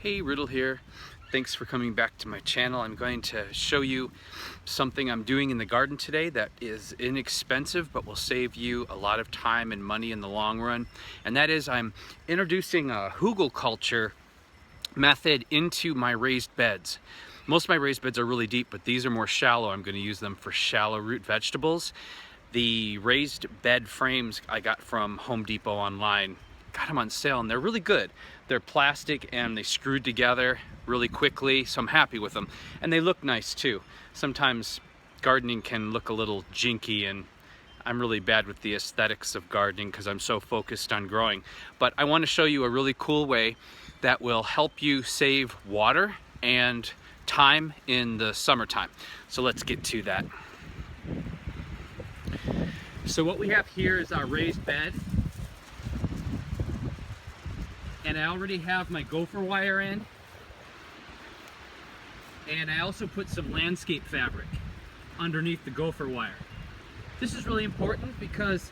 Hey, Riddle here. Thanks for coming back to my channel. I'm going to show you something I'm doing in the garden today that is inexpensive but will save you a lot of time and money in the long run. And that is I'm introducing a hugelkultur method into my raised beds. Most of my raised beds are really deep, but these are more shallow. I'm going to use them for shallow root vegetables. The raised bed frames I got from Home Depot online. Got them on sale and they're really good. They're plastic and they screwed together really quickly, so I'm happy with them. And they look nice too. Sometimes gardening can look a little jinky and I'm really bad with the aesthetics of gardening because I'm so focused on growing. But I want to show you a really cool way that will help you save water and time in the summertime. So let's get to that. So what we have here is our raised bed. And I already have my gopher wire in. And I also put some landscape fabric underneath the gopher wire. This is really important because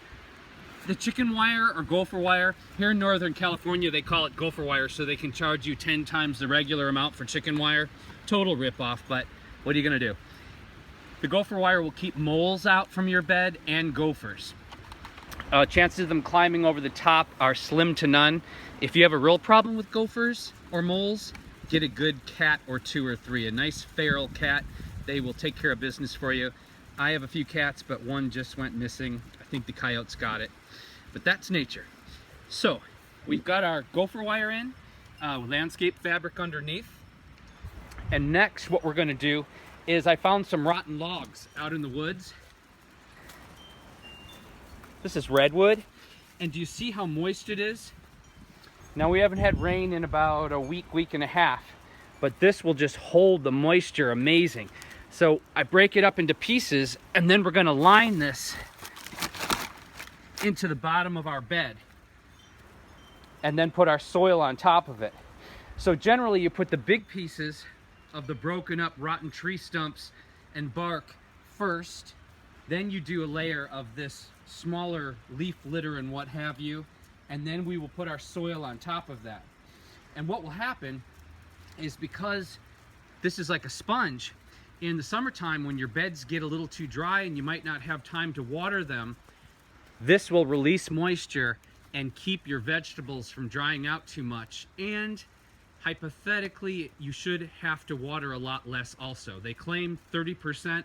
the chicken wire or gopher wire, here in Northern California they call it gopher wire, so they can charge you 10 times the regular amount for chicken wire. Total ripoff, but what are you gonna do? The gopher wire will keep moles out from your bed and gophers. Chances of them climbing over the top are slim to none. If you have a real problem with gophers or moles, get a good cat or two or three. A nice feral cat, they will take care of business for you. I have a few cats, but one just went missing. I think the coyotes got it, but that's nature. So we've got our gopher wire in, landscape fabric underneath. And next what we're gonna do is I found some rotten logs out in the woods. This is redwood, and do you see how moist it is? Now we haven't had rain in about a week and a half, but this will just hold the moisture amazing. So I break it up into pieces, and then we're gonna line this into the bottom of our bed, and then put our soil on top of it. So generally you put the big pieces of the broken up rotten tree stumps and bark first, then you do a layer of this smaller leaf litter and what have you, and then we will put our soil on top of that. And what will happen is, because this is like a sponge, in the summertime when your beds get a little too dry and you might not have time to water them, this will release moisture and keep your vegetables from drying out too much. And hypothetically, you should have to water a lot less also. They claim 30%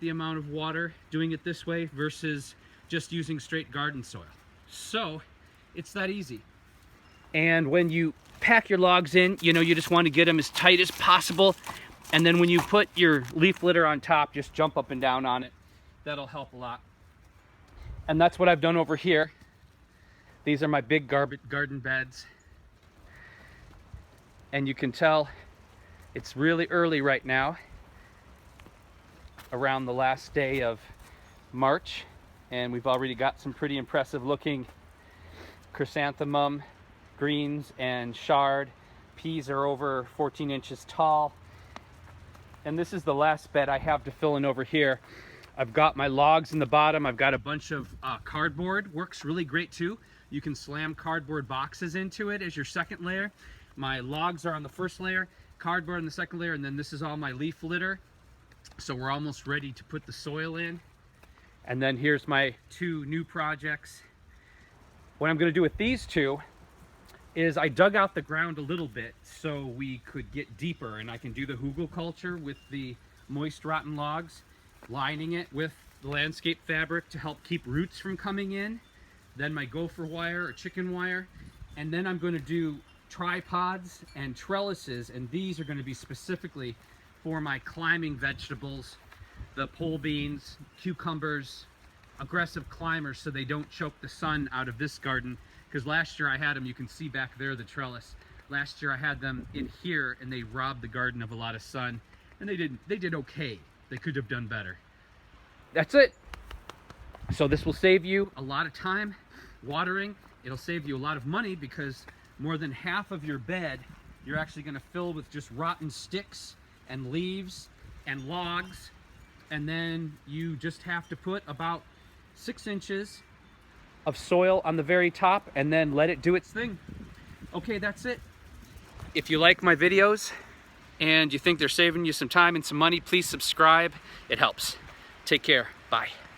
the amount of water doing it this way versus just using straight garden soil. So it's that easy. And when you pack your logs in, you know, you just want to get them as tight as possible. And then when you put your leaf litter on top, just jump up and down on it. That'll help a lot. And that's what I've done over here. These are my big garden beds. And you can tell it's really early right now, around the last day of March, and we've already got some pretty impressive looking chrysanthemum greens and chard. Peas are over 14 inches tall. And this is the last bed I have to fill in over here. I've got my logs in the bottom. I've got a bunch of cardboard. Works really great too. You can slam cardboard boxes into it as your second layer. My logs are on the first layer, cardboard on the second layer, and then this is all my leaf litter. So we're almost ready to put the soil in. And then here's my two new projects. What I'm gonna do with these two is I dug out the ground a little bit so we could get deeper, and I can do the hugelkultur with the moist rotten logs, lining it with the landscape fabric to help keep roots from coming in, then my gopher wire or chicken wire, and then I'm gonna do tripods and trellises, and these are gonna be specifically for my climbing vegetables, the pole beans, cucumbers, aggressive climbers, so they don't choke the sun out of this garden. Because last year I had them, you can see back there the trellis. Last year I had them in here and they robbed the garden of a lot of sun, and they did okay. They could have done better. That's it. So this will save you a lot of time watering. It'll save you a lot of money because more than half of your bed you're actually going to fill with just rotten sticks and leaves and logs, and then you just have to put about 6 inches of soil on the very top and then let it do its thing. Okay, that's it. If you like my videos and you think they're saving you some time and some money, please subscribe. It helps. Take care. Bye.